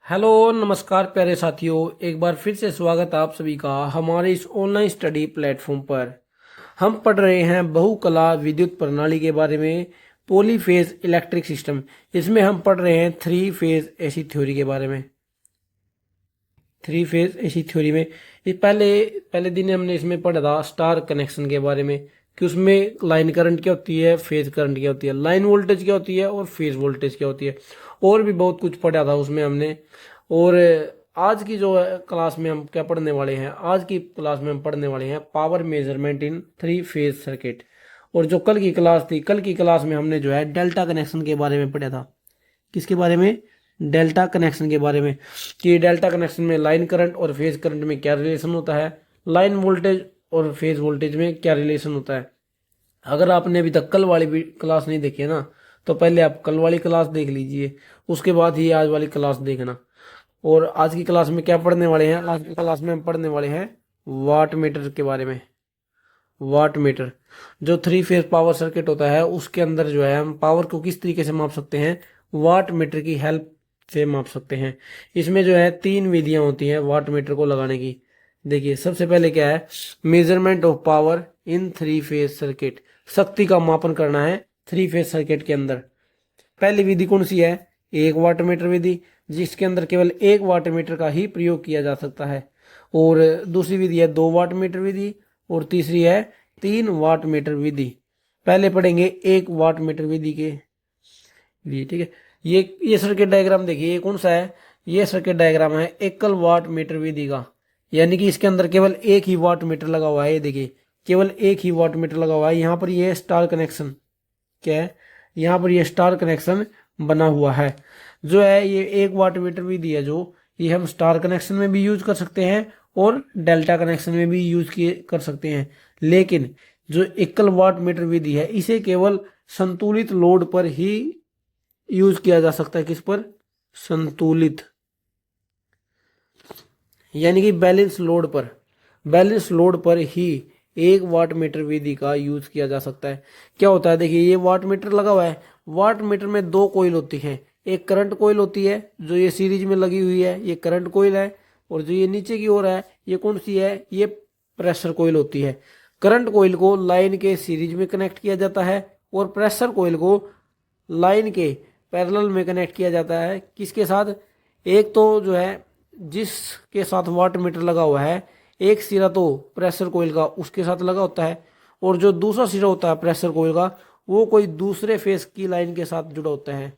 Hello नमस्कार प्यारे साथियों, एक बार फिर से स्वागत है आप सभी का हमारे इस ऑनलाइन स्टडी प्लेटफॉर्म पर। हम पढ़ रहे हैं बहुकला विद्युत प्रणाली के बारे में, पॉलीफेज इलेक्ट्रिक सिस्टम। इसमें हम पढ़ रहे हैं थ्री फेज एसी थ्योरी के बारे में। थ्री फेज एसी थ्योरी में ये पहले पहले दिन हमने इसमें पढ़ा था स्टार कनेक्शन के बारे में, कि उसमें लाइन करंट क्या होती है, फेज करंट क्या होती है, लाइन वोल्टेज क्या होती है और फेज वोल्टेज क्या होती है। और भी बहुत कुछ पढ़ा था उसमें हमने। और आज की जो क्लास में हम क्या पढ़ने वाले हैं, आज की क्लास में हम पढ़ने वाले हैं पावर मेजरमेंट इन थ्री फेज सर्किट। और जो कल की क्लास थी, कल की क्लास में हमने जो है डेल्टा कनेक्शन के बारे में पढ़ा था। किसके बारे में? डेल्टा कनेक्शन के बारे में, कि डेल्टा कनेक्शन में लाइन करंट और फेज करंट में क्या रिलेशन होता है, लाइन वोल्टेज और फेज वोल्टेज में क्या रिलेशन होता है। अगर आपने अभी तक कल वाली भी क्लास नहीं देखी है ना, तो पहले आप कल वाली क्लास देख लीजिए, उसके बाद ही आज वाली क्लास देखना। और आज की क्लास में क्या पढ़ने वाले हैं? आज की क्लास में हम पढ़ने वाले हैं वाट मीटर के बारे में। वाट मीटर जो थ्री फेज पावर सर्किट होता है, उसके अंदर जो है हम पावर को किस तरीके से माप सकते हैं, वाट मीटर की हेल्प से माप सकते हैं। इसमें जो है तीन विधियां होती हैं वाट मीटर को लगाने की। देखिए, सबसे पहले क्या है, measurement of power in three phase circuit. शक्ति का मापन करना है थ्री फेज सर्किट के अंदर। पहली विधि कौन सी है? एक वाट मीटर विधि, जिसके अंदर केवल एक वाट मीटर का ही प्रयोग किया जा सकता है। और दूसरी विधि है दो वाट मीटर विधि, और तीसरी है तीन वाट मीटर विधि। पहले पढ़ेंगे एक वाट मीटर विधि के लिए, ठीक है। ये सर्किट डायग्राम देखिए, ये कौन सा है? ये सर्किट डायग्राम है एकल वाट मीटर विधि का, यानी कि इसके अंदर केवल एक ही वाट मीटर लगा हुआ है। ये देखिए, केवल एक ही वाट मीटर लगा हुआ है। यहाँ पर ये स्टार कनेक्शन क्या है, यहाँ पर ये स्टार कनेक्शन बना हुआ है। जो है ये एक वाट मीटर विधि है, जो ये हम स्टार कनेक्शन में भी यूज कर सकते हैं और डेल्टा कनेक्शन में भी यूज किए कर सकते हैं। लेकिन जो एकल वाट मीटर विधि है, इसे केवल संतुलित लोड पर ही यूज किया जा सकता है। किस पर? संतुलित, यानी कि बैलेंस लोड पर। बैलेंस लोड पर ही एक वाट मीटर विधि का यूज किया जा सकता है। क्या होता है, देखिए ये वाट मीटर लगा हुआ है। वाट मीटर में दो कॉइल होती हैं। एक करंट कॉइल होती है जो ये सीरीज में लगी हुई है, ये करंट कॉइल है। और जो ये नीचे की ओर है, ये कौन सी है? ये प्रेशर कॉइल होती है। करंट कॉइल को लाइन के सीरीज में कनेक्ट किया जाता है और प्रेशर कॉइल को लाइन के पैरेलल में कनेक्ट किया जाता है। किसके साथ? एक तो जो है जिसके साथ वाट मीटर लगा हुआ है, एक सिरा तो प्रेशर कॉइल का उसके साथ लगा होता है, और जो दूसरा सिरा होता है प्रेशर कॉइल का, वो कोई दूसरे फेस की लाइन के साथ जुड़ा होता है।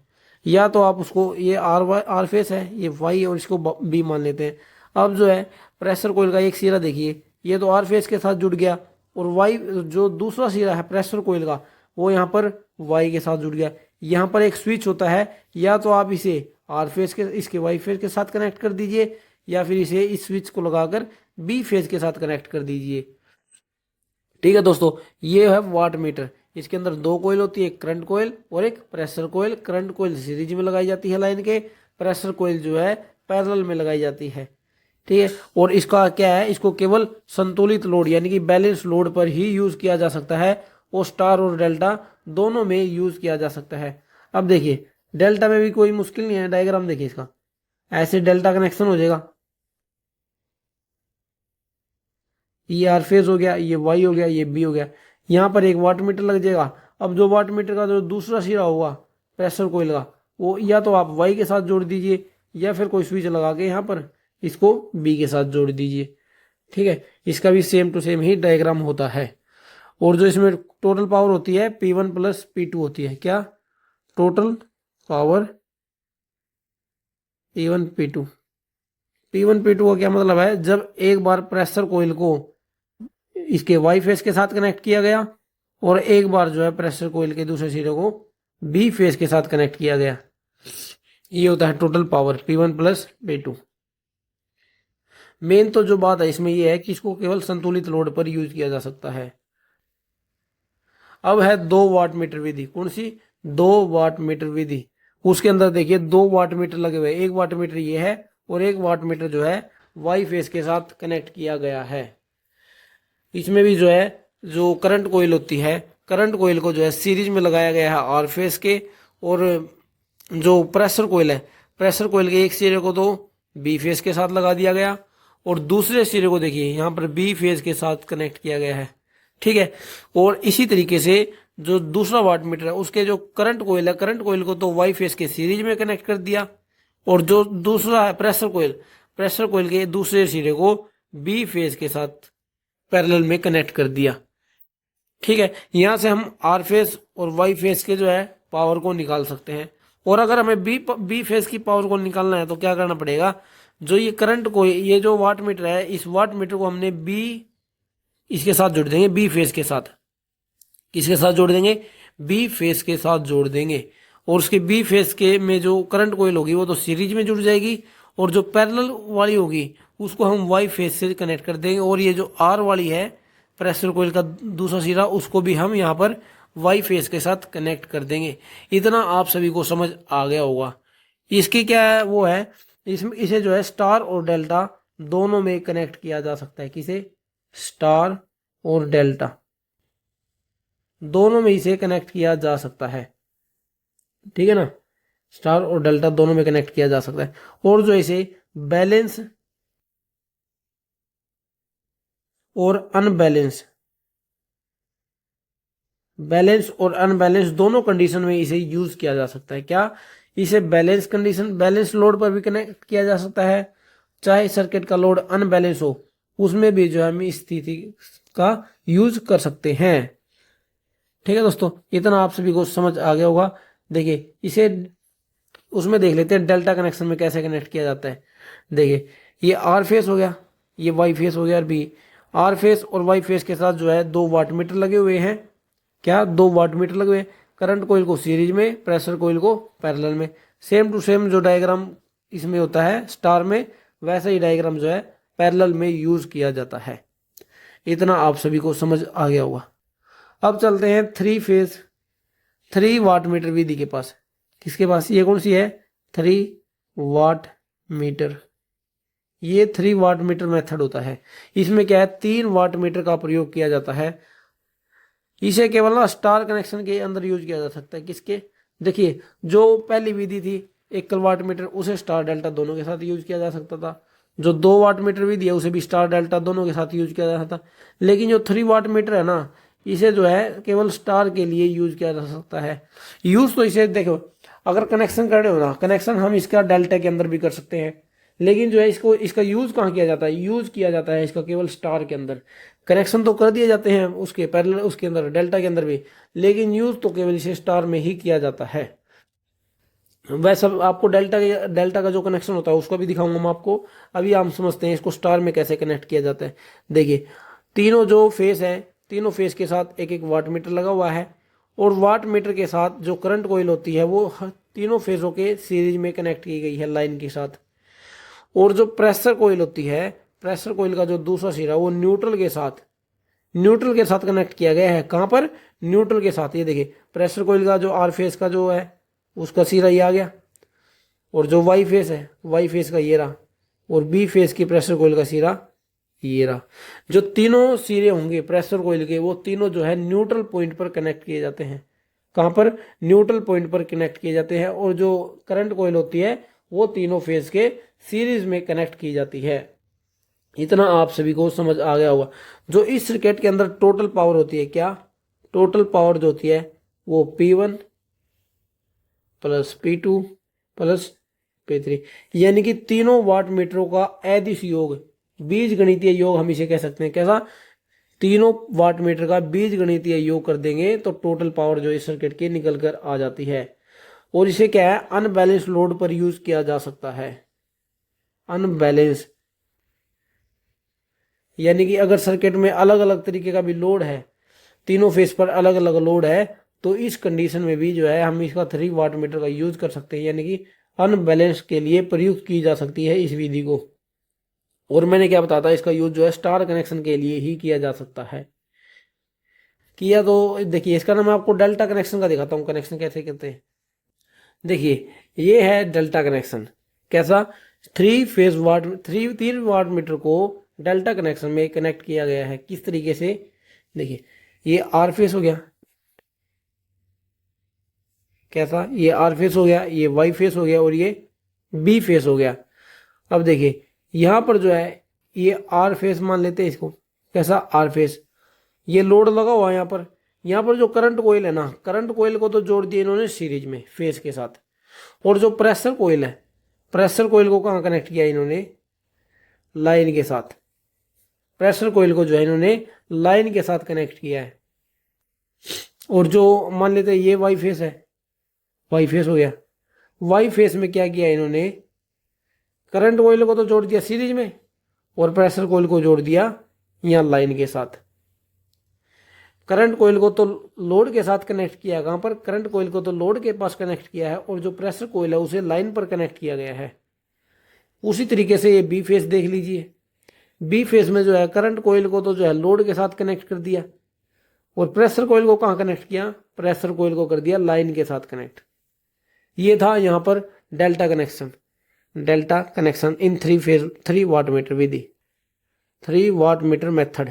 या तो आप उसको, ये आर फेस है, ये वाई, और इसको बी मान लेते हैं। अब जो है प्रेशर कॉइल का एक सिरा देखिए, ये तो आर फेस के साथ जुड़ गया, और वाई जो दूसरा सिरा है प्रेशर कॉइल का, वो यहाँ पर वाई के साथ जुड़ गया। यहाँ पर एक स्विच होता है, या तो आप इसे आर फेस के इसके वाई फेस के साथ कनेक्ट कर दीजिए, या फिर इसे इस स्विच को लगाकर बी फेज के साथ कनेक्ट कर दीजिए। ठीक है दोस्तों, ये है वाट मीटर। इसके अंदर दो कोयल होती है, एक करंट कोयल और एक प्रेशर कोयल। करंट कोयल सीरीज में लगाई जाती है लाइन के, प्रेशर कोयल जो है पैरेलल में लगाई जाती है। ठीक है, और इसका क्या है, इसको केवल संतुलित लोड यानी कि बैलेंस लोड पर ही यूज किया जा सकता है, और स्टार और डेल्टा दोनों में यूज किया जा सकता है। अब देखिए, डेल्टा में भी कोई मुश्किल नहीं है। डायग्राम देखिए इसका, ऐसे डेल्टा कनेक्शन हो जाएगा। ये आर फेज हो गया, ये वाई हो गया, ये बी हो गया। यहाँ पर एक वाट मीटर लग जाएगा। अब जो वाट मीटर का जो दूसरा सिरा होगा प्रेशर कोइल का, वो या तो आप वाई के साथ जोड़ दीजिए, या फिर कोई स्विच लगा के यहाँ पर इसको बी के साथ जोड़ दीजिए। ठीक है, इसका भी सेम टू सेम ही डायग्राम होता है। और जो इसमें टोटल पावर होती है P1 प्लस P2 होती है। क्या? Total power P1 P2। P1 P2 का क्या मतलब है? जब एक बार प्रेशर कोइल को इसके वाई फेस के साथ कनेक्ट किया गया, और एक बार जो है प्रेशर कोइल के दूसरे सिरे को बी फेस के साथ कनेक्ट किया गया, ये होता है total power P1 plus P2। Main तो जो बात है इसमें ये है कि इसको केवल संतुलित लोड पर यूज किया जा सकता है। अब है दो वाट मीटर विधि। कौन सी? दो वाट मीटर विधि। उसके अंदर देखिए दो वाट मीटर लगे हुए, एक वाट मीटर ये है, और एक वाट मीटर जो है वाई फेस के साथ कनेक्ट किया गया है। इसमें भी जो है जो करंट कोयल होती है, करंट कोयल को जो है सीरीज में लगाया गया है आर फेस के, और जो प्रेशर कोयल है, प्रेशर कोयल के एक सिरे को तो बी फेज के साथ लगा दिया गया और दूसरे सिरे को देखिए यहाँ पर बी फेज के साथ कनेक्ट किया गया है, ठीक है। और इसी तरीके से जो दूसरा वाट मीटर है उसके जो करंट कोयल है, करंट कोयल को तो वाई फेज के सीरीज में कनेक्ट कर दिया और जो दूसरा है प्रेशर कोयल, प्रेशर कोयल के दूसरे सिरे को बी फेज के साथ पैरेलल में कनेक्ट कर दिया, ठीक है। यहां से हम आर फेज और वाई फेज के जो है पावर को निकाल सकते हैं। और अगर हमें बी फेज की पावर को निकालना है तो क्या करना पड़ेगा, जो ये करंट को, ये जो वाट मीटर है, इस वाट मीटर को हमने बी इसके साथ जोड़ देंगे, बी फेज के साथ। किसके साथ जोड़ देंगे, बी फेज के साथ जोड़ देंगे। और उसके बी फेज के में जो करंट कोयल होगी वो तो सीरीज में जुड़ जाएगी और जो पैरेलल वाली होगी उसको हम वाई फेज से कनेक्ट कर देंगे। और ये जो आर वाली है प्रेशर कोयल का दूसरा सिरा, उसको भी हम यहाँ पर वाई फेज के साथ कनेक्ट कर देंगे। इतना आप सभी को समझ आ गया होगा। इसकी क्या है वो है, इसमें इसे जो है स्टार और डेल्टा दोनों में कनेक्ट किया जा सकता है। किसे, स्टार और डेल्टा दोनों में इसे कनेक्ट किया जा सकता है, ठीक है ना। स्टार और डेल्टा दोनों में कनेक्ट किया जा सकता है। और जो इसे बैलेंस और अनबैलेंस, बैलेंस और अनबैलेंस दोनों कंडीशन में इसे यूज किया जा सकता है। क्या, इसे बैलेंस कंडीशन, बैलेंस लोड पर भी कनेक्ट किया जा सकता है, चाहे सर्किट का लोड अनबैलेंस हो उसमें भी जो है हम इस स्थिति का यूज कर सकते हैं, ठीक है दोस्तों। इतना आप सभी को समझ आ गया होगा। देखिए इसे उसमें देख लेते हैं डेल्टा कनेक्शन में कैसे कनेक्ट किया जाता है। देखिए ये आर फेस हो गया, ये वाई फेस हो गया, और बी आर फेस और वाई फेस के साथ जो है 2 वाट मीटर लगे हुए हैं। क्या, 2 वाट मीटर लगे हुए हैं। करंट कोयल को सीरीज में, प्रेशर कोयल को पैरेलल में। सेम टू सेम जो डायग्राम इसमें होता है स्टार में, वैसा ही डायग्राम जो है पैरेलल में यूज किया जाता है। इतना आप सभी को समझ आ गया होगा। अब चलते हैं 3 फेज 3 वाट मीटर विधि के पास। किसके पास, ये कौन सी है, 3 वाट मीटर। ये 3 वाट मीटर मेथड होता है। इसमें क्या है, 3 वाट मीटर का प्रयोग किया जाता है। इसे केवल ना स्टार कनेक्शन के अंदर यूज किया जा सकता है। किसके, देखिए जो पहली विधि थी एकल वाट मीटर, उसे स्टार डेल्टा दोनों के साथ यूज किया जा सकता था। जो 2 वाट मीटर विधि है उसे भी स्टार डेल्टा दोनों के साथ यूज किया जा सकता। लेकिन जो 3 वाट मीटर है ना, इसे जो है केवल स्टार के लिए यूज किया जा सकता है। यूज तो इसे देखो, अगर कनेक्शन करने हो ना, कनेक्शन हम इसका डेल्टा के अंदर भी कर सकते हैं, लेकिन जो है इसको, इसका यूज कहाँ किया जाता है, यूज किया जाता है इसका केवल स्टार के अंदर। कनेक्शन तो कर दिए जाते हैं उसके पैरेलल, उसके अंदर डेल्टा के अंदर भी, लेकिन यूज तो केवल इसे स्टार में ही किया जाता है। वैसे आपको डेल्टा का जो कनेक्शन होता है उसको भी दिखाऊंगा मैं आपको। अभी हम समझते हैं इसको स्टार में कैसे कनेक्ट किया जाता है। देखिए तीनों जो फेस है, तीनों फेस के साथ एक एक वाट मीटर लगा हुआ है और वाट मीटर के साथ जो करंट कॉइल होती है वो तीनों फेजों के सीरीज में कनेक्ट की गई है लाइन के साथ। और जो प्रेशर कॉइल होती है, प्रेशर कॉइल का जो दूसरा सिरा वो न्यूट्रल के साथ कनेक्ट किया गया है। कहां पर, न्यूट्रल के साथ। ये देखिए प्रेशर कॉइल का जो आर फेस का जो है उसका सिरा ये आ गया, और जो वाई फेस है, वाई फेस का ये रहा, और बी फेस की प्रेशर कॉइल का सिरा ये रहा। जो तीनों सिरे होंगे प्रेशर कॉइल के, वो तीनों जो है न्यूट्रल पॉइंट पर कनेक्ट किए जाते हैं। कहां पर, न्यूट्रल पॉइंट पर कनेक्ट किए जाते हैं। और जो करंट कॉइल होती है वो तीनों फेज के सीरीज में कनेक्ट की जाती है। इतना आप सभी को समझ आ गया होगा। जो इस सर्किट के अंदर टोटल पावर होती है, क्या, टोटल पावर जो होती है वो P1 plus P2 plus P3, यानी कि तीनों वाट मीटरों का अदिश योग, बीज गणितीय योग हम इसे कह सकते हैं। कैसा, तीनों वाट मीटर का बीज गणितीय योग कर देंगे तो टोटल पावर जो इस सर्किट की निकल कर आ जाती है। और इसे क्या है, अनबैलेंस लोड पर यूज किया जा सकता है। अनबैलेंस यानी कि अगर सर्किट में अलग अलग तरीके का भी लोड है, तीनों फेस पर अलग अलग लोड है, तो इस कंडीशन में भी जो है हम इसका 3 वाट मीटर का यूज कर सकते हैं, यानी कि अनबैलेंस के लिए प्रयुक्त की जा सकती है इस विधि को। और मैंने क्या बताया था, इसका यूज जो है स्टार कनेक्शन के लिए ही किया जा सकता है। किया तो देखिए इसका ना मैं आपको डेल्टा कनेक्शन का दिखाता हूँ, कनेक्शन कैसे करते हैं। देखिए ये है डेल्टा कनेक्शन। कैसा, 3 वाट मीटर को डेल्टा कनेक्शन में कनेक्ट किया गया है। किस तरीके से, देखिए ये आर फेस हो गया, कैसा, ये आर फेस हो गया, ये वाई फेस हो गया, और ये बी फेस हो गया। अब देखिए यहां पर जो है ये आर फेस मान लेते हैं इसको, कैसा आर फेस, ये लोड लगा हुआ है यहाँ पर जो करंट कोयल है ना, करंट कोयल को तो जोड़ दिया इन्होंने सीरीज में फेस के साथ, और जो प्रेशर कोयल है, प्रेशर कोयल को कहाँ कनेक्ट किया इन्होंने, लाइन के साथ। प्रेशर कोयल को जो है इन्होंने लाइन के साथ कनेक्ट किया है। और जो मान लेते हैं ये वाई फेस है, वाई फेस हो गया। वाई फेस में क्या किया इन्होंने, करंट कोयल को तो जोड़ दिया सीरीज में और प्रेशर कोयल को जोड़ दिया यहां लाइन के साथ। करंट कोयल को तो लोड के साथ कनेक्ट किया है, कहां पर, करंट कोयल को तो लोड के पास कनेक्ट किया है, और जो प्रेशर कोयल है उसे लाइन पर कनेक्ट किया गया है। उसी तरीके से ये बी फेस देख लीजिए, बी फेस में जो है करंट कोयल को तो जो है लोड के साथ कनेक्ट कर दिया, और प्रेशर कोयल को कहां कनेक्ट किया, प्रेशर कोयल को कर दिया लाइन के साथ कनेक्ट। ये था यहां पर delta connection, delta connection in three phase 3 watt meter विधि, 3 वाट मीटर मेथड।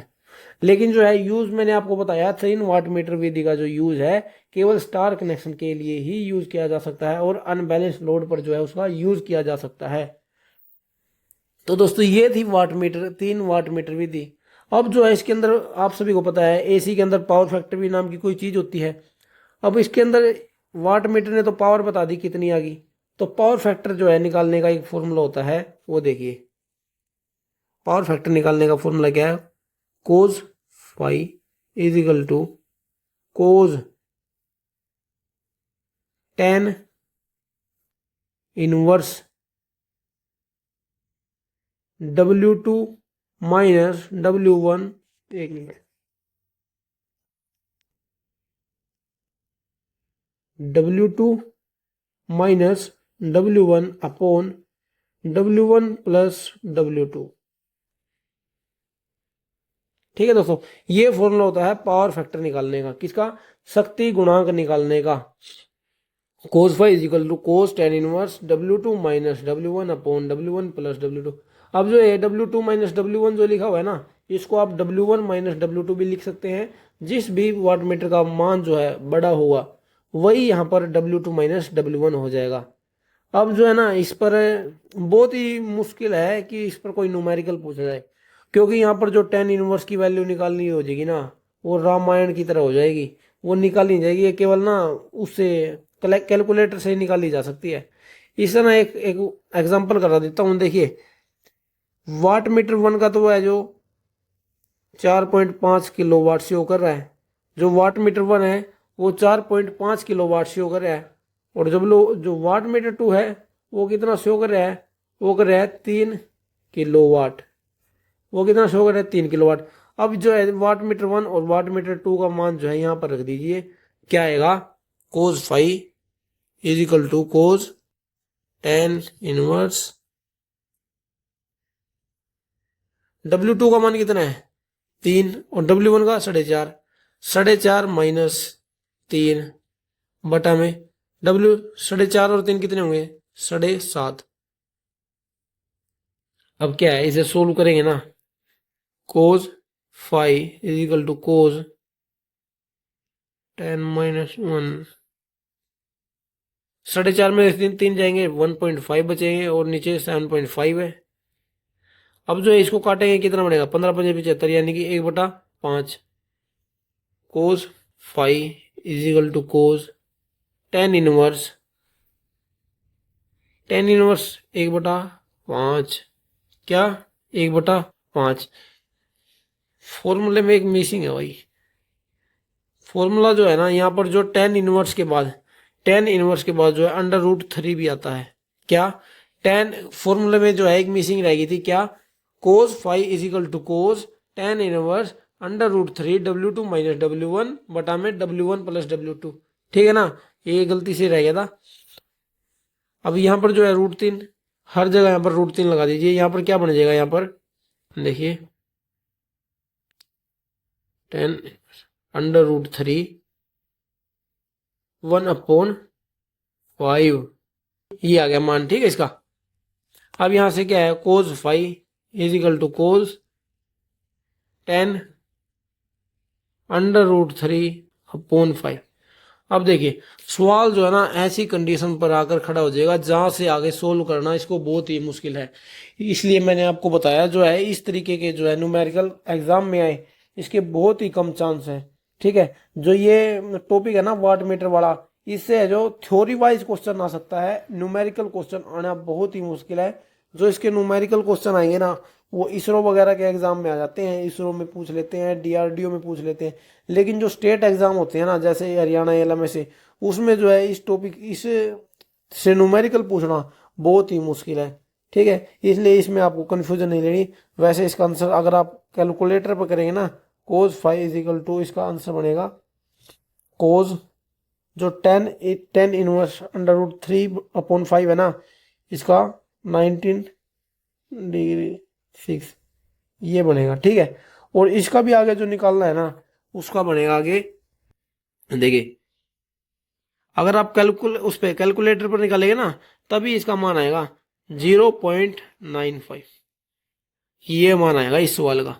लेकिन जो है यूज मैंने आपको बताया 3 वाट मीटर विधि का जो यूज है केवल स्टार कनेक्शन के लिए ही यूज किया जा सकता है, और अनबैलेंस लोड पर जो है उसका यूज किया जा सकता है। तो दोस्तों ये थी वाट मीटर, 3 वाट मीटर विधि। अब जो है इसके अंदर आप सभी को पता है एसी के अंदर पावर फैक्टर भी नाम की कोई चीज होती है। अब इसके अंदर वाट मीटर ने तो पावर बता दी कितनी आ गई, तो पावर फैक्टर जो है निकालने का एक फॉर्मूला होता है, वो देखिए पावर फैक्टर निकालने का फॉर्मूला क्या है, cos phi is equal to cos ten inverse W2 minus W1, एक minute, W2 minus W1 upon W1 plus W2। ठीक है दोस्तों, ये फॉर्मूला होता है पावर फैक्टर निकालने का, किसका, शक्ति गुणांक निकालने का। Cos five is equal to cos ten inverse W2 minus W1 upon W1 plus W2। अब जो है W2 माइनस W1 जो लिखा हुआ है ना, इसको आप W1 माइनस W2 भी लिख सकते हैं। जिस भी वाट मीटर का मान जो है बड़ा होगा वही यहाँ पर W2 माइनस W1 हो जाएगा। अब जो है ना इस पर बहुत ही मुश्किल है कि इस पर कोई न्यूमेरिकल पूछा जाए, क्योंकि यहाँ पर जो टेन इनवर्स की वैल्यू निकालनी हो जाएगी ना, वो रामायण की तरह हो जाएगी, वो निकाली जाएगी, ये केवल ना उससे कैलकुलेटर से ही निकाली जा सकती है। इस तरह एक एग्जांपल करा देता हूँ। देखिए वाट मीटर 1 का तो वो है जो 4.5 किलो वाट शो कर रहा है, जो वाट मीटर 1 है वो 4.5 किलो वाट शो कर रहा है, और जब जो वाट मीटर 2 है वो कितना शो कर रहा है, वो कर रहा है 3 किलो वाट, वो कितना शो कर रहा है 3 किलो वाट। अब जो है वाट मीटर 1 और वाट मीटर 2 का मान जो है यहाँ पर रख दीजिए, क्या आएगा, cos five is equal to cos ten inverse W2 का मान कितना है 3 और W1 का 4.5, 4.5 माइनस 3 बटा में W 4.5 और 3 कितने होंगे 7.5। अब क्या है, इसे सोल्व करेंगे ना, cos five is equal to cos 10 minus 1, 4.5 में 3 जाएंगे 1.5 बचेंगे, और नीचे 7.5 है। अब जो है इसको काटेंगे कितना बनेगा, 15×5 = 75, यानी कि 1/5 cos five is equal to cos ten inverse 1/5, क्या 1/5। फॉर्मूले में एक मिसिंग है भाई, फॉर्मूला जो है ना यहाँ पर जो टेन इनवर्स के बाद जो है √3 भी आता है। क्या 10 फॉर्मूले में जो है एक मिसिंग रह गई थी, क्या, cos five is equal to cos ten inverse √3 W2 minus W1 बटा में W1 प्लस W2। ठीक है ना, ये गलती से रह गया था। अब यहाँ पर जो है √3, हर जगह यहाँ पर √3 लगा दीजिए। यहाँ पर क्या बन जाएगा, यहाँ पर देखिए 10 √3 1/5, ये आ गया मान। ठीक है इसका। अब यहां से क्या है, कोस five is equal to cos 10 √3/5। अब देखिए सवाल जो है ना ऐसी कंडीशन पर आकर खड़ा हो जाएगा जहां से आगे सोल्व करना इसको बहुत ही मुश्किल है। इसलिए मैंने आपको बताया जो है इस तरीके के जो है न्यूमेरिकल एग्जाम में आए इसके बहुत ही कम चांस है। ठीक है, जो ये टॉपिक है ना वाट मीटर वाला, इससे जो थ्योरी वाइज क्वेश्चन आ सकता है, न्यूमेरिकल क्वेश्चन आना बहुत ही मुश्किल है। जो इसके न्यूमेरिकल क्वेश्चन आएंगे ना वो इसरो वगैरह के एग्जाम में आ जाते हैं, इसरो में पूछ लेते हैं, डीआरडीओ में पूछ लेते हैं। लेकिन जो स्टेट एग्जाम होते हैं ना जैसे हरियाणा एलएमए से, उसमें जो है इस टॉपिक इस से न्यूमेरिकल पूछना बहुत ही मुश्किल है। ठीक है, इसलिए इसमें आपको कंफ्यूजन नहीं लेनी। वैसे इसका आंसर अगर आप कैलकुलेटर पर करेंगे ना कोज 5 = इसका आंसर बनेगा कोज जो 10 इनवर्स √3/5 है ना, इसका 19°6 ये बनेगा। ठीक है, और इसका भी आगे जो निकालना है ना उसका बनेगा आगे, देखिए अगर आप उस पे कैलकुलेटर पर निकालेंगे ना तभी इसका मान आएगा 0.95, ये मान आएगा इस सवाल का।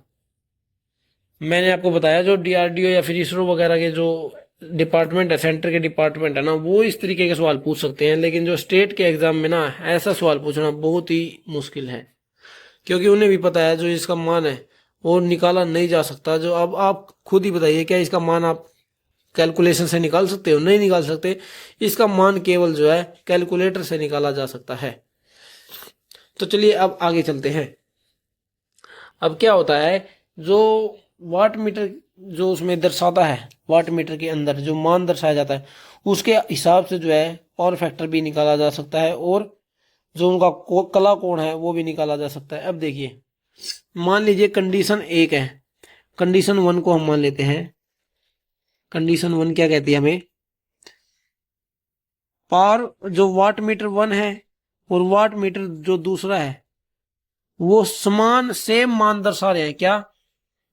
मैंने आपको बताया जो डीआरडीओ या फिर इसरो वगैरह के जो डिपार्टमेंट है, सेंटर के डिपार्टमेंट है ना, वो इस तरीके के सवाल पूछ सकते हैं। लेकिन जो स्टेट के एग्जाम में ना ऐसा सवाल पूछना बहुत ही मुश्किल है, क्योंकि उन्हें भी पता है जो इसका मान है वो निकाला नहीं जा सकता। जो अब आप खुद ही बताइए क्या इसका मान आप कैलकुलेशन से निकाल सकते हो? नहीं निकाल सकते। इसका मान केवल जो है कैलकुलेटर से निकाला जा सकता है। तो चलिए अब आगे चलते हैं। अब क्या होता है जो वाट मीटर जो उसमें दर्शाता है, वाट मीटर के अंदर जो मान दर्शाया जाता है उसके हिसाब से जो है पावर फैक्टर भी निकाला जा सकता है और जो उनका कला कोण है वो भी निकाला जा सकता है। अब देखिए मान लीजिए कंडीशन 1 है, कंडीशन 1 को हम मान लेते हैं। कंडीशन 1 क्या कहती है हमें, पावर जो वाट मीटर 1 है और वाट मीटर जो दूसरा है वो समान सेम मान दर्शा रहे हैं। क्या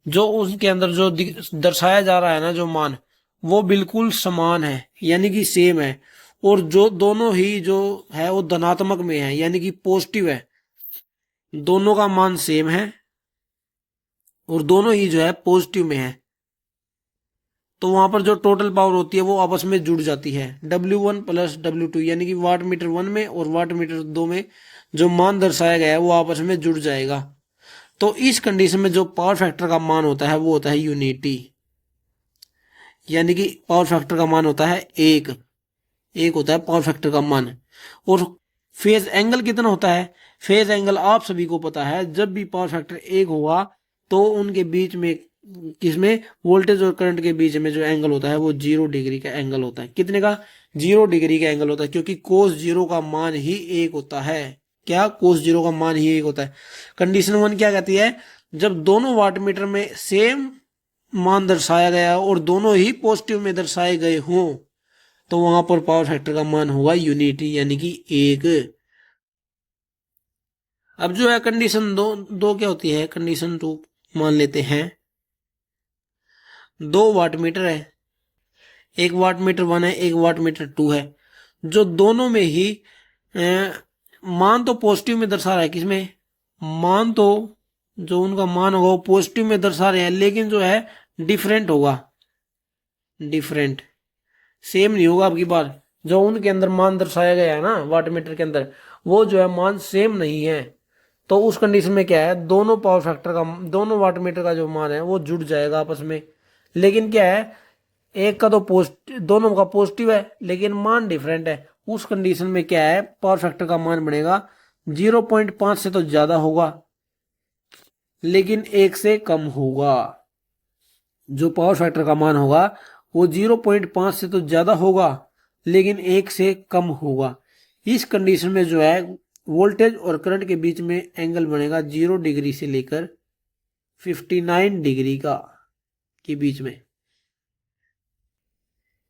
जो उसके अंदर जो दर्शाया जा रहा है ना जो मान वो बिल्कुल समान है यानी कि सेम है, और जो दोनों ही जो है वो धनात्मक में है यानी कि पॉजिटिव है। दोनों का मान सेम है और दोनों ही जो है पॉजिटिव में है, तो वहां पर जो टोटल पावर होती है वो आपस में जुड़ जाती है W1 + W2, यानी कि वाट मीटर 1 में और वाट मीटर 2 में जो मान दर्शाया गया है वो आपस में जुड़ जाएगा। तो इस कंडीशन में जो पावर फैक्टर का मान होता है वो होता है यूनिटी, यानी कि पावर फैक्टर का मान होता है एक होता है पावर फैक्टर का मान। और फेज एंगल कितना होता है? फेज एंगल आप सभी को पता है, जब भी पावर फैक्टर 1 होगा तो उनके बीच में किसमें वोल्टेज और करंट के बीच में जो एंगल होता है वो 0 डिग्री का एंगल होता है। कितने का? 0 डिग्री का एंगल होता है, क्योंकि कोस 0 का मान ही 1 होता है। क्या? कोस 0 का मान ही 1 होता है। कंडीशन 1 क्या कहती है, जब दोनों वाट मीटर में सेम मान दर्शाया गया हो और दोनों ही पॉजिटिव में दर्शाए गए हों तो वहां पर पावर फैक्टर का मान होगा यूनिटी यानी कि 1। अब जो है कंडीशन दो क्या होती है, कंडीशन 2 मान लेते हैं। 2 वाट मीटर है, एक वाट मीटर 1 है, एक वाट मीटर 2 है, जो दोनों में ही मान तो पॉजिटिव में दर्शा रहा है। किसमें? मान तो जो उनका मान होगा वो पॉजिटिव में दर्शा रहे हैं, लेकिन जो है डिफरेंट होगा, डिफरेंट सेम नहीं होगा। आपकी बार जो उनके अंदर मान दर्शाया गया है ना वाट मीटर के अंदर वो जो है मान सेम नहीं है। तो उस कंडीशन में क्या है, दोनों पावर फैक्टर का दोनों वाट मीटर का जो मान है वो जुड़ जाएगा आपस में। लेकिन क्या है, एक का तो दोनों का पॉजिटिव है लेकिन मान डिफरेंट है। उस कंडीशन में क्या है, पावर फैक्टर का मान बनेगा 0.5 से तो ज्यादा होगा लेकिन 1 से कम होगा। जो पावर फैक्टर का मान होगा वो 0.5 से तो ज्यादा होगा लेकिन 1 से कम होगा। इस कंडीशन में जो है वोल्टेज और करंट के बीच में एंगल बनेगा 0 डिग्री से लेकर 59 डिग्री का के बीच में।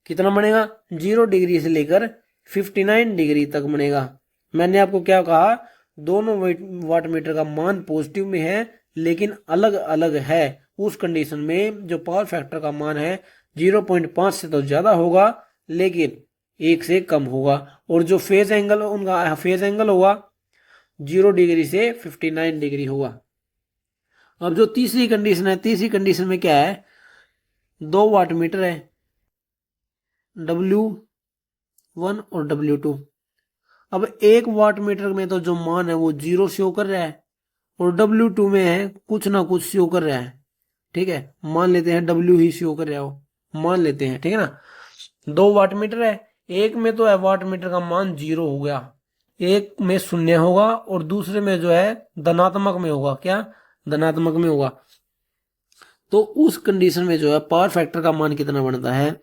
कितना बनेगा? 0 डिग्री से लेकर 59 डिग्री तक बनेगा। मैंने आपको क्या कहा, दोनों वाट मीटर का मान पॉजिटिव में है लेकिन अलग अलग है। उस कंडीशन में जो पावर फैक्टर का मान है 0.5 से तो ज्यादा होगा लेकिन 1 से कम होगा, और जो फेज एंगल उनका फेज एंगल होगा 0 डिग्री से 59 डिग्री होगा। अब जो तीसरी कंडीशन है, तीसरी कंडीशन में क्या है, 2 वाट मीटर है, W1 और W2। अब 1 वाट मीटर में तो जो मान है वो 0 शो कर रहा है और W2 में है कुछ ना कुछ शो कर रहा है। ठीक है, मान लेते हैं W ही शो कर रहा हो, मान लेते हैं, ठीक है ना। 2 वाट मीटर है, एक में तो है वाट मीटर का मान 0 हो गया, एक में शून्य होगा और दूसरे में जो है धनात्मक में होगा। क्या? धनात्मक में होगा। तो उस कंडीशन में जो है पावर फैक्टर का मान कितना बनता है?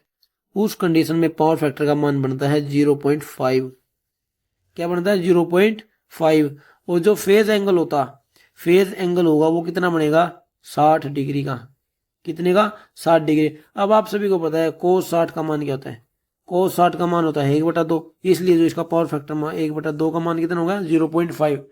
उस कंडीशन में पावर फैक्टर का मान बनता है 0.5। क्या बनता है? 0.5। और जो फेज एंगल होता, फेज एंगल होगा वो कितना बनेगा? 60 डिग्री का। कितने का? 60 डिग्री। अब आप सभी को पता है कोस 60 का मान क्या होता है? कोस 60 का मान होता है 1/2। इसलिए जो इसका पावर फैक्टर मान 1/2 का मान कितना होगा? 0.5।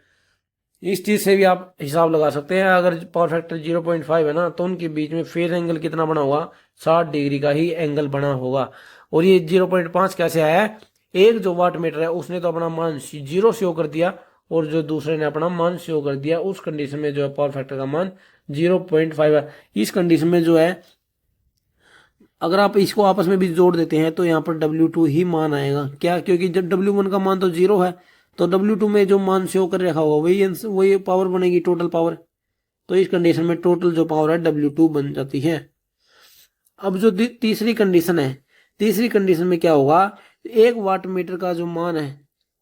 इस चीज से भी आप हिसाब लगा सकते हैं, अगर पावर फैक्टर 0.5 है ना तो उनके बीच में फेज एंगल कितना बना होगा? 60 डिग्री का ही एंगल बना होगा। और ये 0.5 कैसे आया है? एक जो वाट मीटर है उसने तो अपना मान 0 शो कर दिया और जो दूसरे ने अपना मान शो कर दिया। उस कंडीशन में जो है पावर फैक्टर का मान 0.5 है। इस कंडीशन में जो है अगर आप इसको आपस में भी जोड़ देते हैं तो यहाँ पर W2 ही मान आएगा। क्या? क्योंकि जब W1 का मान तो 0 है तो W2 में जो मान शो कर रखा होगा वही पावर बनेगी, टोटल पावर। तो इस कंडीशन में टोटल जो पावर है W2 बन जाती है। अब जो तीसरी कंडीशन है, तीसरी कंडीशन में क्या होगा? 1 वाट मीटर का जो मान है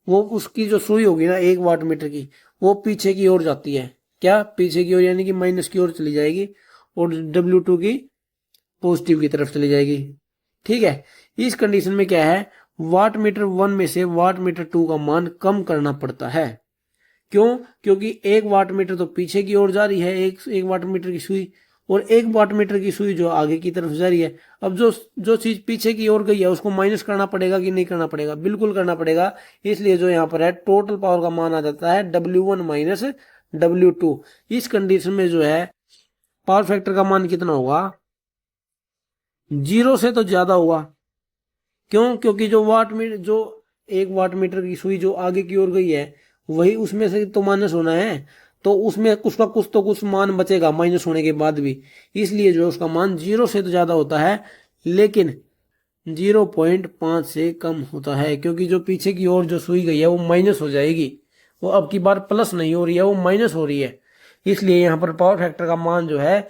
वो उसकी जो सुई होगी ना 1 वाट मीटर की, वो पीछे की ओर जाती है। क्या? पीछे की ओर, यानी कि माइनस की ओर चली जाएगी और W2 की पॉजिटिव की तरफ चली जाएगी। ठीक है, इस कंडीशन में क्या है? वाट मीटर 1 में से वाट मीटर 2 का मान कम करना पड़ता है। क्यों? क्योंकि 1 वाट मीटर तो पीछे की ओर जा रही है, एक वाट मीटर की सुई, और 1 वाट मीटर की सुई जो आगे की तरफ जा रही है। अब जो चीज पीछे की ओर गई है उसको माइनस करना पड़ेगा कि नहीं करना पड़ेगा? बिल्कुल करना पड़ेगा। इसलिए जो यहाँ पर है टोटल पावर का मान आ जाता है W1 माइनस W2। इस कंडीशन में जो है पावर फैक्टर का मान कितना होगा? 0 से तो ज्यादा होगा। क्यों? क्योंकि जो 1 वाट मीटर की सुई जो आगे की ओर गई है वही उसमें से तो माइनस होना है, तो उसमें उसका कुछ मान बचेगा माइनस होने के बाद भी। इसलिए जो उसका मान 0 से तो ज्यादा होता है लेकिन 0.5 से कम होता है, क्योंकि जो पीछे की ओर जो सुई गई है वो माइनस हो जाएगी। वो अब की बार प्लस नहीं हो रही है, वो माइनस हो रही है। इसलिए यहाँ पर पावर फैक्टर का मान जो है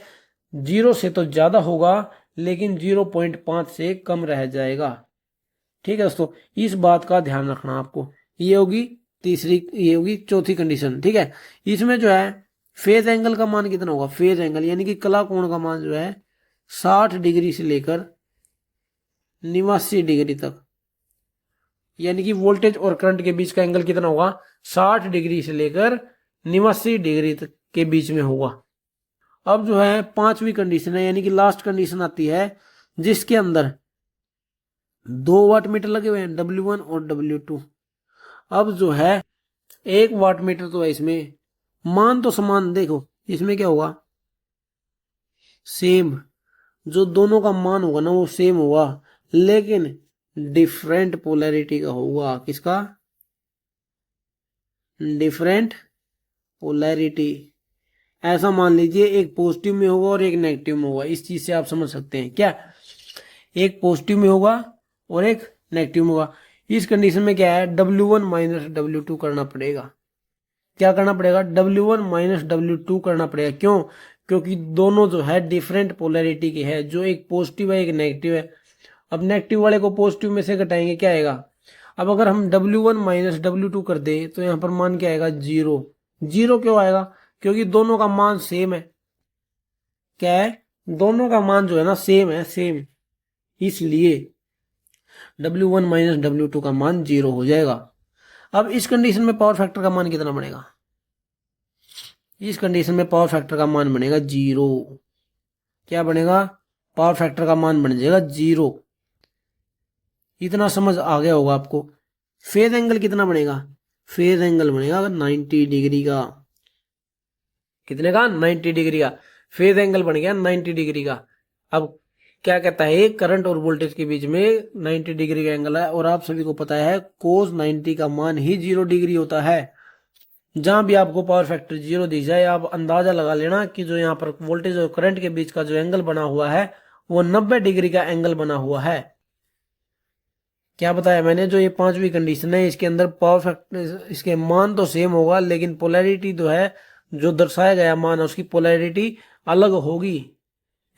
0 से तो ज्यादा होगा लेकिन 0.5 से कम रह जाएगा। ठीक है दोस्तों, इस बात का ध्यान रखना आपको। ये होगी चौथी कंडीशन। ठीक है, इसमें जो है फेज एंगल का मान कितना होगा? फेज एंगल यानी कि कला कोण का मान जो है 60 डिग्री से लेकर 89 डिग्री तक, यानी कि वोल्टेज और करंट के बीच का एंगल कितना होगा? 60 डिग्री से लेकर 89 डिग्री तक के बीच में होगा। अब जो है पांचवी कंडीशन है, यानी कि लास्ट कंडीशन आती है जिसके अंदर 2 वाट मीटर लगे हुए हैं W1 और W2। अब जो है 1 वाट मीटर तो है, इसमें मान तो समान, देखो इसमें क्या होगा? सेम, जो दोनों का मान होगा ना वो सेम होगा लेकिन डिफरेंट पोलैरिटी का होगा। किसका? Different polarity. ऐसा मान लीजिए एक पॉजिटिव में होगा और एक नेगेटिव में होगा। इस चीज से आप समझ सकते हैं क्या? एक पॉजिटिव में होगा और एक नेगेटिव में होगा। इस कंडीशन में क्या है? W1 माइनस W2 करना पड़ेगा। क्या करना पड़ेगा? W1 माइनस W2 करना पड़ेगा। क्यों? क्योंकि दोनों जो है डिफरेंट पोलैरिटी के है, जो एक पॉजिटिव है एक नेगेटिव है। अब नेगेटिव वाले को पॉजिटिव में से घटाएंगे, क्या आएगा? अब अगर हम W1 माइनस W2 कर दे तो यहाँ पर मान क्या आएगा? 0। 0 क्यों आएगा? क्योंकि दोनों का मान सेम है। क्या है? दोनों का मान जो है ना सेम है, सेम। इसलिए W1 माइनस W2 का मान 0 हो जाएगा। अब इस कंडीशन में पावर फैक्टर का मान कितना बनेगा? इस कंडीशन में पावर फैक्टर का मान बनेगा 0। क्या बनेगा? पावर फैक्टर का मान बन जाएगा 0। इतना समझ आ गया होगा आपको। फेज एंगल कितना बनेगा? फेज एंगल बनेगा 90 डिग्री का। कितने का? 90 डिग्री का फेज एंगल बन गया, 90 डिग्री का। अब क्या कहता है? करंट और वोल्टेज के बीच में 90 डिग्री का एंगल है और आप सभी को पता है कोस 90 का मान ही 0 डिग्री होता है। जहां भी आपको पावर फैक्टर 0 दी जाए आप अंदाजा लगा लेना कि जो यहाँ पर वोल्टेज और करंट के बीच का जो एंगल बना हुआ है वो 90 डिग्री का एंगल बना हुआ है। क्या बताया मैंने, जो ये पांचवी कंडीशन है इसके अंदर पावर फैक्टर, इसके मान तो सेम होगा लेकिन पोलैरिटी जो है, जो दर्शाया गया मान है उसकी पोलैरिटी अलग होगी,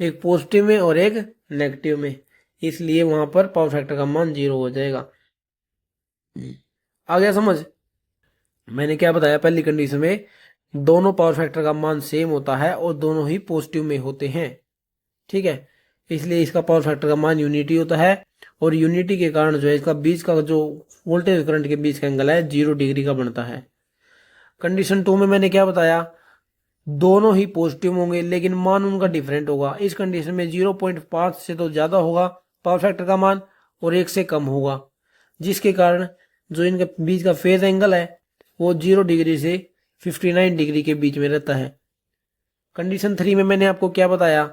एक पॉजिटिव में और एक नेगेटिव में, इसलिए वहां पर पावर फैक्टर का मान 0 हो जाएगा। आ गया समझ? मैंने क्या बताया, पहली कंडीशन में दोनों पावर फैक्टर का मान सेम होता है और दोनों ही पॉजिटिव में होते हैं, ठीक है, इसलिए इसका पावर फैक्टर का मान यूनिटी होता है, और यूनिटी के कारण जो है इसका बीच का जो वोल्टेज और करंट के बीच का एंगल है 0 डिग्री का बनता है। कंडीशन 2 में मैंने क्या बताया, दोनों ही पॉजिटिव होंगे लेकिन मान उनका डिफरेंट होगा। इस कंडीशन में 0.5 से तो ज्यादा होगा पावर फैक्टर का मान और 1 से कम होगा, जिसके कारण जो इनके बीच का फेज एंगल है वो 0 डिग्री से 59 डिग्री के बीच में रहता है। कंडीशन 3 में मैंने आपको क्या बताया,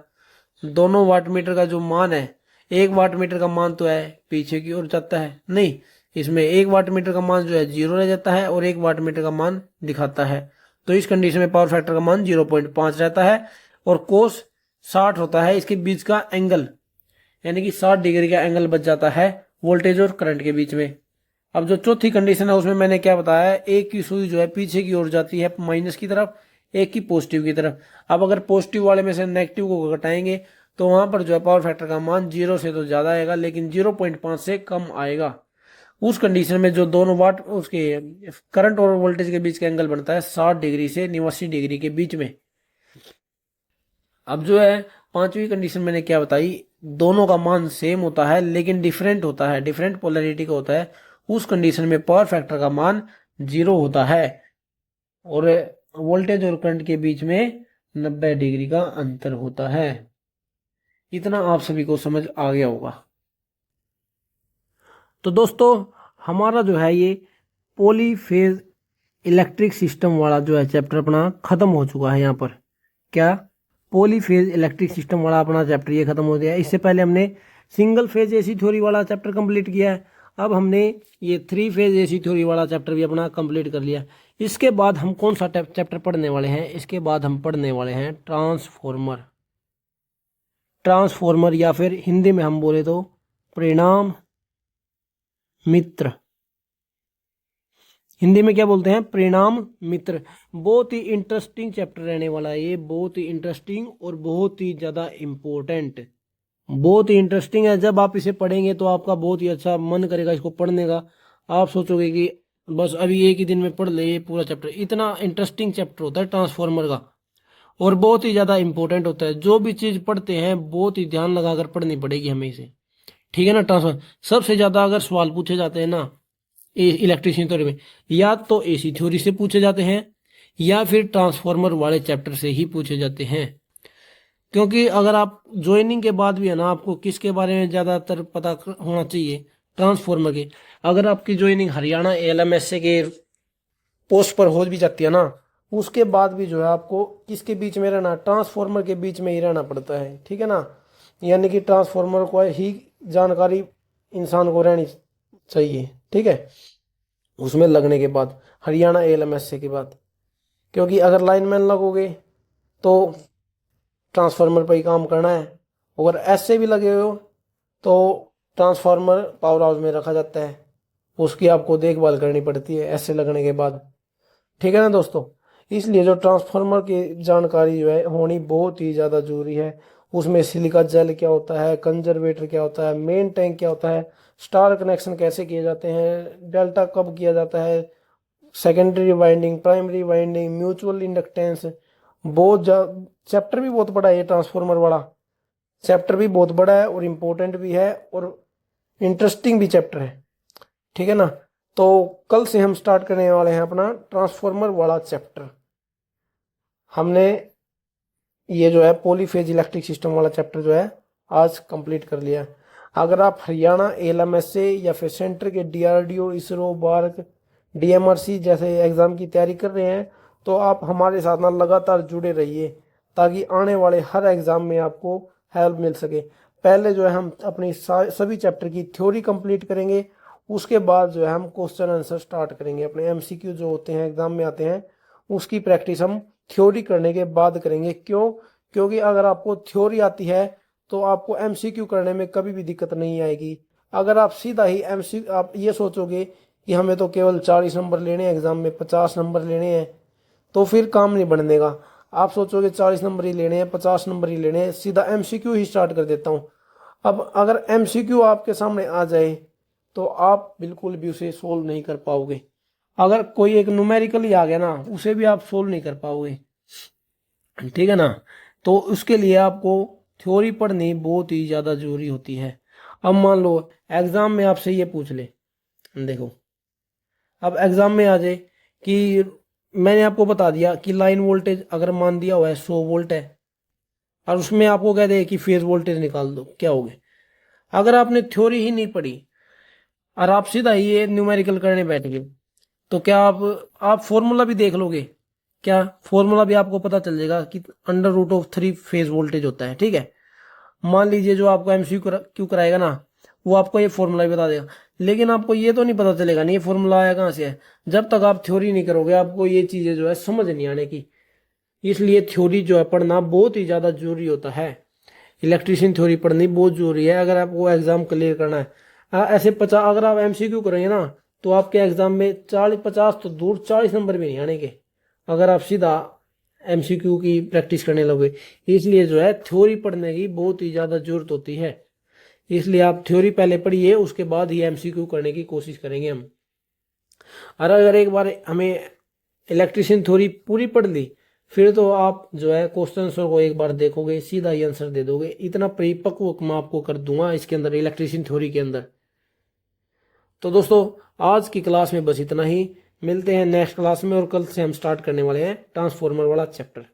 दोनों वाटमीटर का जो मान है, एक वाटमीटर का मान तो है पीछे की ओर जाता है, नहीं, इसमें एक वाटमीटर का मान जो है 0 रह जाता है और एक वाटमीटर का मान दिखाता है। तो इस कंडीशन में पावर फैक्टर का मान 0.5 रहता है और कोस 60 होता है इसके बीच का एंगल, यानी कि 60 डिग्री का एंगल बच जाता है वोल्टेज और करंट के बीच में। अब जो चौथी कंडीशन है उसमें मैंने क्या बताया, एक की सुई जो है पीछे की ओर जाती है माइनस की तरफ, एक की पॉजिटिव की तरफ। अब अगर पॉजिटिव वाले में से नेगेटिव को घटाएंगे तो वहां पर जो है पावर फैक्टर का मान 0 से तो ज्यादा आएगा लेकिन 0.5 से कम आएगा। उस कंडीशन में जो दोनों वाट उसके करंट और वोल्टेज के बीच का एंगल बनता है 60 डिग्री से 89 डिग्री के बीच में। अब जो है पांचवी कंडीशन मैंने क्या बताई, दोनों का मान सेम होता है लेकिन डिफरेंट होता है, डिफरेंट पोलैरिटी का होता है। उस कंडीशन में पावर फैक्टर का मान 0 होता है और वोल्टेज और करंट के बीच में 90 डिग्री का अंतर होता है। इतना आप सभी को समझ आ गया होगा। तो दोस्तों हमारा जो है ये पॉलीफेज इलेक्ट्रिक सिस्टम वाला जो है चैप्टर अपना खत्म हो चुका है। यहाँ पर क्या, पॉलीफेज इलेक्ट्रिक सिस्टम वाला अपना चैप्टर ये खत्म हो गया। इससे पहले हमने सिंगल फेज एसी थ्योरी वाला चैप्टर कंप्लीट किया है, अब हमने ये 3 फेज एसी थ्योरी वाला चैप्टर भी अपना कंप्लीट कर लिया। इसके बाद हम कौन सा चैप्टर पढ़ने वाले हैं, इसके बाद हम पढ़ने वाले हैं ट्रांसफॉर्मर। ट्रांसफॉर्मर या फिर हिंदी में हम बोले तो परिणाम मित्र, हिंदी में क्या बोलते हैं, परिणाम मित्र। बहुत ही इंटरेस्टिंग चैप्टर रहने वाला है ये, बहुत ही इंटरेस्टिंग और बहुत ही ज्यादा इम्पोर्टेंट, बहुत ही इंटरेस्टिंग है। जब आप इसे पढ़ेंगे तो आपका बहुत ही अच्छा मन करेगा इसको पढ़ने का, आप सोचोगे कि बस अभी एक ही दिन में पढ़ ले ये पूरा चैप्टर। इतना इंटरेस्टिंग चैप्टर होता है ट्रांसफॉर्मर का और बहुत ही ज्यादा इंपॉर्टेंट होता है। जो भी चीज पढ़ते हैं बहुत ही ध्यान लगाकर पढ़नी पड़ेगी हमें इसे, ठीक है ना। ट्रांसफॉर्मर सबसे ज्यादा अगर सवाल पूछे जाते हैं ना इलेक्ट्रिशियन थ्योरी में, या तो एसी थ्योरी से पूछे जाते हैं या फिर ट्रांसफॉर्मर वाले चैप्टर से ही पूछे जाते हैं। क्योंकि अगर आप ज्वाइनिंग के बाद भी है ना, आपको किसके बारे में ज्यादातर पता होना चाहिए, ट्रांसफॉर्मर के। अगर आपकी ज्वाइनिंग हरियाणा एएलएमएसए के पोस्ट पर हो भी जाती है ना, उसके बाद भी जो है आपको किसके बीच में रहना, ट्रांसफॉर्मर के बीच में ही रहना पड़ता है, ठीक है ना। यानी कि ट्रांसफॉर्मर को ही जानकारी इंसान को रहनी चाहिए, ठीक है, उसमें लगने के बाद, हरियाणा एएलएमएसए के बाद। क्योंकि अगर लाइनमैन लगोगे तो ट्रांसफार्मर पर ही काम करना है, अगर ऐसे भी लगे हो तो ट्रांसफार्मर पावर हाउस में रखा जाता है, उसकी आपको देखभाल करनी पड़ती है ऐसे लगने के बाद, ठीक है ना दोस्तों। इसलिए जो ट्रांसफार्मर की जानकारी जो है होनी बहुत ही ज़्यादा जरूरी है। उसमें सिलिका जेल क्या होता है, कंजर्वेटर क्या होता है, मेन टैंक क्या होता है, स्टार कनेक्शन कैसे किए जाते हैं, डेल्टा कब किया जाता है, secondary winding, primary winding, mutual inductance, बहुत चैप्टर भी बहुत बड़ा है ये ट्रांसफॉर्मर वाला चैप्टर भी बहुत बड़ा है और इम्पोर्टेंट भी है और इंटरेस्टिंग भी चैप्टर है, ठीक है ना। तो कल से हम स्टार्ट करने वाले हैं अपना ट्रांसफॉर्मर वाला चैप्टर। हमने ये जो है पॉलीफेज इलेक्ट्रिक सिस्टम वाला चैप्टर जो है आज कंप्लीट कर लिया। अगर आप हरियाणा एएलएमएसए या फिर सेंटर के डीआरडीओ, इसरो, बार्क, डीएमआरसी जैसे एग्जाम की तैयारी कर रहे हैं तो आप हमारे साथ ना लगातार जुड़े रहिए ताकि आने वाले हर एग्जाम में आपको हेल्प मिल सके। पहले जो है हम अपनी सभी चैप्टर की थ्योरी कंप्लीट करेंगे, उसके बाद जो है हम क्वेश्चन आंसर स्टार्ट करेंगे। अपने एमसीक्यू जो होते हैं एग्जाम में आते हैं उसकी प्रैक्टिस हम थ्योरी करने के बाद करेंगे। क्यों? क्योंकि अगर आपको थ्योरी आती है तो आपको एमसीक्यू करने में कभी भी दिक्कत नहीं आएगी। अगर आप सीधा ही एमसी आप ये सोचोगे कि हमें तो केवल 40 नंबर लेने हैं, एग्जाम में 50 नंबर लेने हैं, तो फिर काम नहीं बनेगा। आप सोचोगे 40 नंबर ही लेने हैं, 50 नंबर ही लेने हैं, सीधा एमसीक्यू ही स्टार्ट कर देता हूँ। अब अगर एमसीक्यू आपके सामने आ जाए तो आप बिल्कुल भी उसे सोल्व नहीं कर पाओगे। अगर कोई एक न्यूमेरिकल ही आ गया ना, उसे भी आप सोल्व नहीं कर पाओगे, ठीक है ना। तो उसके लिए आपको थ्योरी पढ़नी बहुत ही ज़्यादा जरूरी होती है। अब मान लो एग्जाम में आपसे ये पूछ ले, देखो अब एग्जाम में आ जाए कि मैंने आपको बता दिया कि लाइन वोल्टेज अगर मान दिया हुआ है 100 वोल्ट है, और उसमें आपको कह दे कि फेज वोल्टेज निकाल दो, क्या होगे। अगर आपने थ्योरी ही नहीं पढ़ी और आप सीधा ही ये न्यूमेरिकल करने बैठ गए, तो क्या आप फॉर्मूला भी देख लोगे, क्या फॉर्मूला भी आपको पता चल जाएगा कि √3 फेज वोल्टेज होता है, ठीक है। मान लीजिए जो आपको MCQ कराएगा ना, वो आपको ये फॉर्मूला भी बता देगा, लेकिन आपको ये तो नहीं पता चलेगा नहीं ये फॉर्मूला आया कहाँ से है, जब तक आप थ्योरी नहीं करोगे आपको ये चीजें जो है समझ नहीं आने की। इसलिए थ्योरी जो है पढ़ना बहुत ही ज्यादा जरूरी होता है। इलेक्ट्रिशियन थ्योरी पढ़नी बहुत जरूरी है अगर आपको एग्जाम क्लियर करना है। ऐसे 50 अगर आप MCQ करेंगे ना, तो आपके एग्जाम में 40-50 तो दूर 40 नंबर भी नहीं आने के, अगर आप सीधा MCQ की प्रैक्टिस करने लगे। इसलिए जो है थ्योरी पढ़ने की बहुत ही ज़्यादा जरूरत होती है। इसलिए आप थ्योरी पहले पढ़िए, उसके बाद ही MCQ करने की कोशिश करेंगे हम। और अगर एक बार हमें इलेक्ट्रिशियन थ्योरी पूरी पढ़ ली, फिर तो आप जो है क्वेश्चन को एक बार देखोगे सीधा ही आंसर दे दोगे। इतना परिपक्व मैं आपको कर दूंगा इसके अंदर, इलेक्ट्रिशियन थ्योरी के अंदर। तो दोस्तों आज की क्लास में बस इतना ही, मिलते हैं नेक्स्ट क्लास में, और कल से हम स्टार्ट करने वाले हैं ट्रांसफॉर्मर वाला चैप्टर।